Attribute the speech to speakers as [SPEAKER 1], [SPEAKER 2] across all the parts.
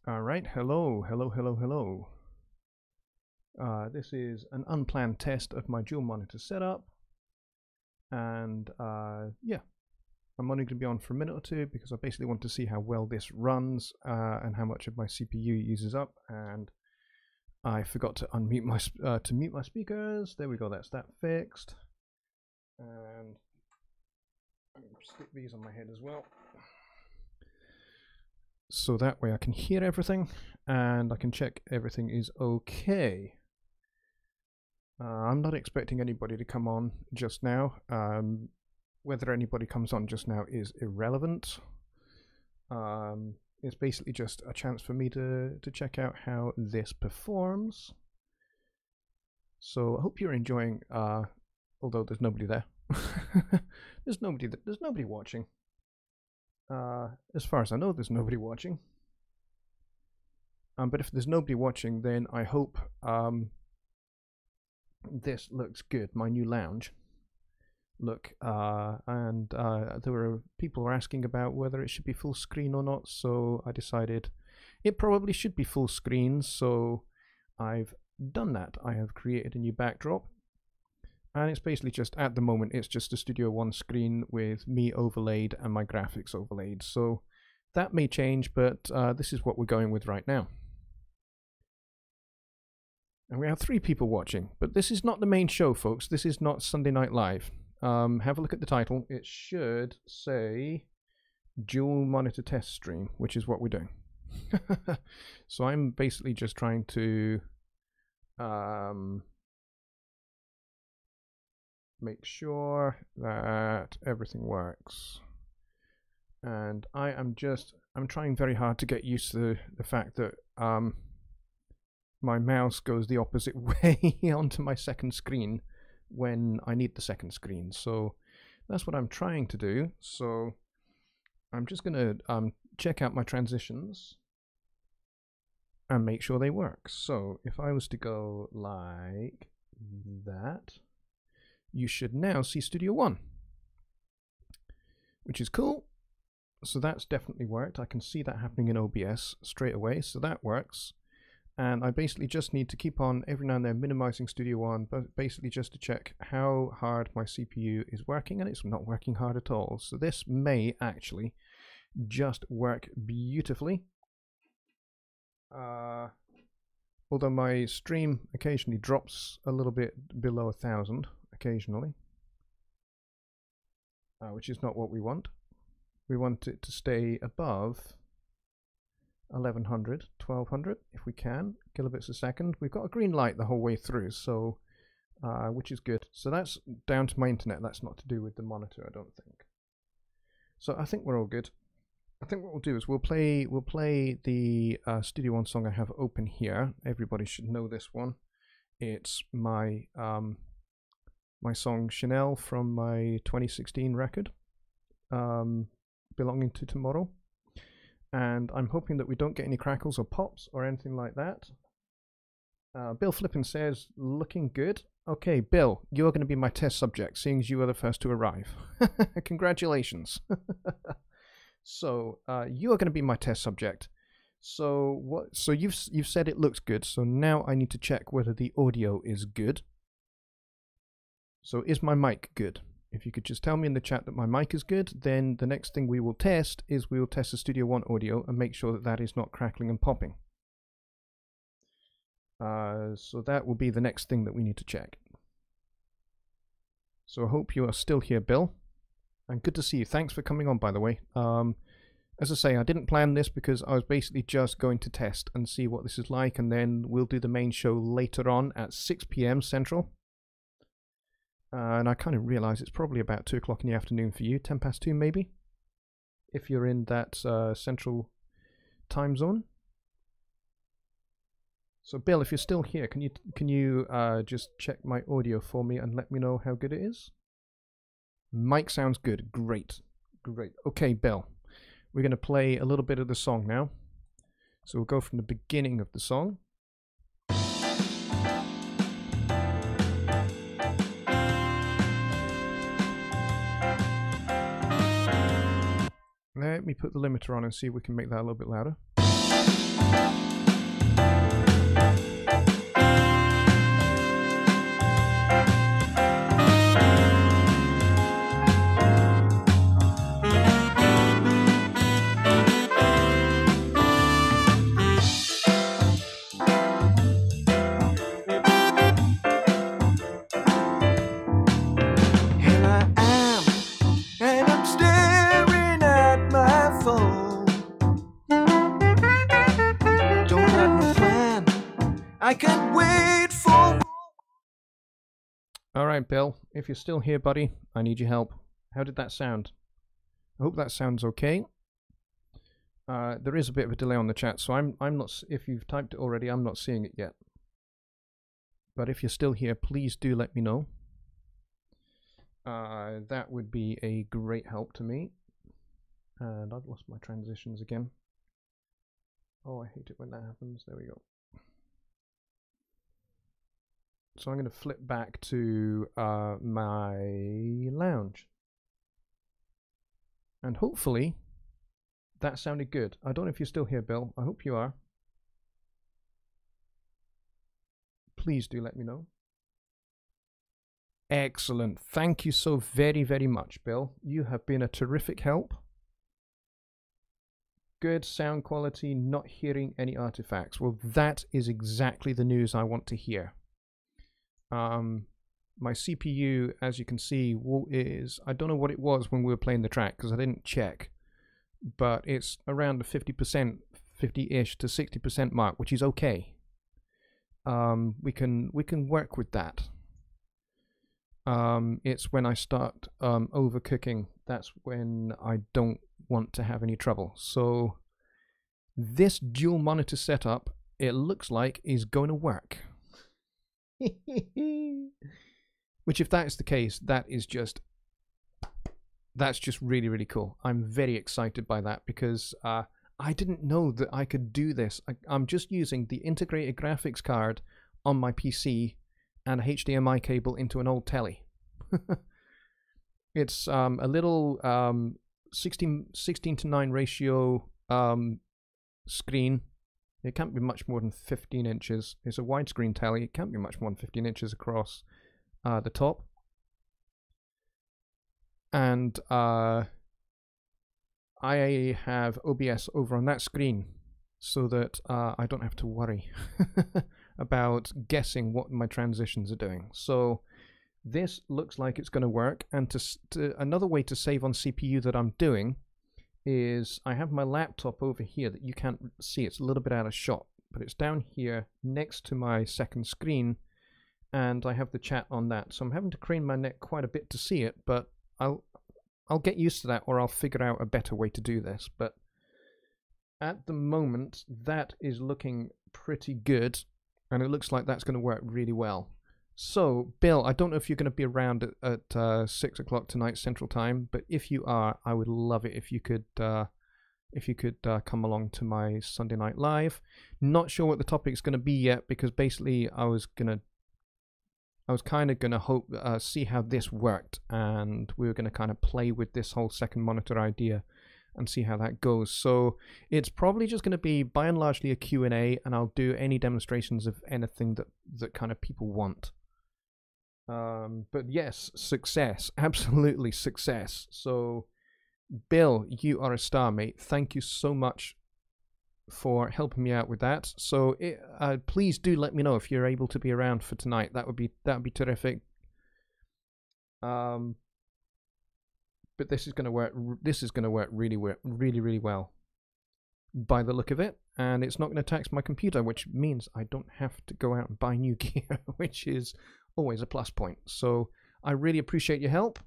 [SPEAKER 1] All right, hello, hello, hello, hello. This is an unplanned test of my dual monitor setup, and yeah, I'm only going to be on for a minute or two because I basically want to see how well this runs and how much of my CPU uses up. And I forgot to unmute my mute my speakers. There we go. That's that fixed. And I'm going to stick these on my head as well, so that way I can hear everything and I can check everything is okay. I'm not expecting anybody to come on just now. Whether anybody comes on just now is irrelevant. It's basically just a chance for me to check out how this performs. So I hope you're enjoying, although there's nobody there. There's nobody watching. As far as I know, there's nobody watching. But if there's nobody watching, then I hope this looks good. My new lounge look, and there were people were asking about whether it should be full screen or not. So I decided it probably should be full screen. So I've done that. I have created a new backdrop. And it's basically just, at the moment, it's just a Studio One screen with me overlaid and my graphics overlaid. So that may change, but this is what we're going with right now. And we have 3 people watching, but this is not the main show, folks. This is not Sunday Night Live. Have a look at the title. It should say Dual Monitor Test Stream, which is what we're doing. So I'm basically just trying to make sure that everything works, and I'm trying very hard to get used to the fact that my mouse goes the opposite way onto my second screen when I need the second screen. So that's what I'm trying to do. So I'm just gonna check out my transitions and make sure they work. So if I was to go like that, you should now see Studio One, which is cool. So that's definitely worked. I can see that happening in OBS straight away, so that works. And I basically just need to keep on every now and then minimizing Studio One, but basically just to check how hard my CPU is working, and it's not working hard at all. So this may actually just work beautifully. Although my stream occasionally drops a little bit below 1,000. Occasionally, which is not what we want. We want it to stay above 1100, 1200 if we can, kilobits a second. We've got a green light the whole way through, so which is good. So that's down to my internet. That's not to do with the monitor, I don't think. So I think we're all good. I think what we'll do is we'll play the Studio One song I have open here. Everybody should know this one. It's my my song Chanel from my 2016 record, Belonging to Tomorrow. And I'm hoping that we don't get any crackles or pops or anything like that. Bill Flippin says, looking good. Okay, Bill, you're going to be my test subject, seeing as you are the first to arrive. Congratulations. So you are going to be my test subject. So you've said it looks good. So now I need to check whether the audio is good. So is my mic good? If you could just tell me in the chat that my mic is good, then the next thing we will test is we will test the Studio One audio and make sure that that is not crackling and popping. So that will be the next thing that we need to check. So I hope you are still here, Bill. And good to see you. Thanks for coming on, by the way. As I say, I didn't plan this because I was basically just going to test and see what this is like, and then we'll do the main show later on at 6 p.m. Central. And I kind of realize it's probably about 2 o'clock in the afternoon for you, 10 past 2 maybe, if you're in that central time zone. So Bill, if you're still here, can you just check my audio for me and let me know how good it is? Mic sounds good. Great. Great. Okay, Bill, we're going to play a little bit of the song now. So we'll go from the beginning of the song. Let me put the limiter on and see if we can make that a little bit louder.
[SPEAKER 2] I can't wait for...
[SPEAKER 1] Alright, Bill, if you're still here, buddy, I need your help. How did that sound? I hope that sounds okay. There is a bit of a delay on the chat, so I'm not, if you've typed it already, I'm not seeing it yet. But if you're still here, please do let me know. That would be a great help to me. And I've lost my transitions again. Oh, I hate it when that happens. There we go. So I'm going to flip back to my lounge. And hopefully that sounded good. I don't know if you're still here, Bill. I hope you are. Please do let me know. Excellent. Thank you so very, very much, Bill. You have been a terrific help. Good sound quality, not hearing any artifacts. Well, that is exactly the news I want to hear. My CPU, as you can see, is, I don't know what it was when we were playing the track because I didn't check, but it's around the 50%, 50-ish to 60% mark, which is okay. We can work with that. It's when I start overcooking, that's when I don't want to have any trouble. So this dual monitor setup, it looks like, is going to work. Which, if that is the case, that's just really, really cool. I'm very excited by that because I didn't know that I could do this. I'm just using the integrated graphics card on my PC and a HDMI cable into an old telly. It's a little 16:9 ratio screen. It can't be much more than 15 inches. It's a widescreen telly. It can't be much more than 15 inches across the top. And I have OBS over on that screen so that I don't have to worry about guessing what my transitions are doing. So this looks like it's going to work. And another way to save on CPU that I'm doing is I have my laptop over here that you can't see. It's a little bit out of shot, but it's down here next to my second screen, and I have the chat on that. So I'm having to crane my neck quite a bit to see it, but I'll get used to that, or I'll figure out a better way to do this. But at the moment, that is looking pretty good, and it looks like that's going to work really well. So, Bill, I don't know if you're going to be around at 6 o'clock tonight Central Time, but if you are, I would love it if you could come along to my Sunday Night Live. Not sure what the topic's going to be yet, because basically I was kind of gonna see how this worked, and we were gonna kind of play with this whole second monitor idea and see how that goes. So it's probably just going to be by and largely a Q&A, and I'll do any demonstrations of anything that kind of people want. But yes, success, absolutely success. So Bill, you are a star, mate. Thank you so much for helping me out with that. So please do let me know if you're able to be around for tonight. That would be terrific. But this is going to work. This is going to work really well by the look of it, and it's not going to tax my computer, which means I don't have to go out and buy new gear, which is always a plus point. So I really appreciate your help,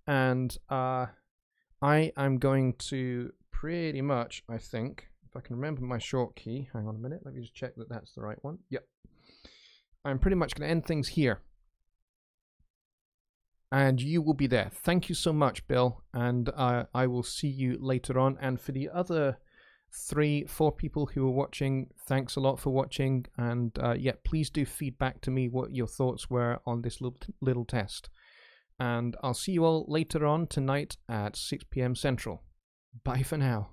[SPEAKER 1] and I am going to pretty much, I think, if I can remember my short key, hang on a minute, let me just check that that's the right one. Yep. I'm pretty much going to end things here. And you will be there. Thank you so much, Bill. And I will see you later on. And for the other 3-4 people who are watching, thanks a lot for watching. And yeah, please do feedback to me what your thoughts were on this little test. And I'll see you all later on tonight at 6 p.m. Central. Bye for now.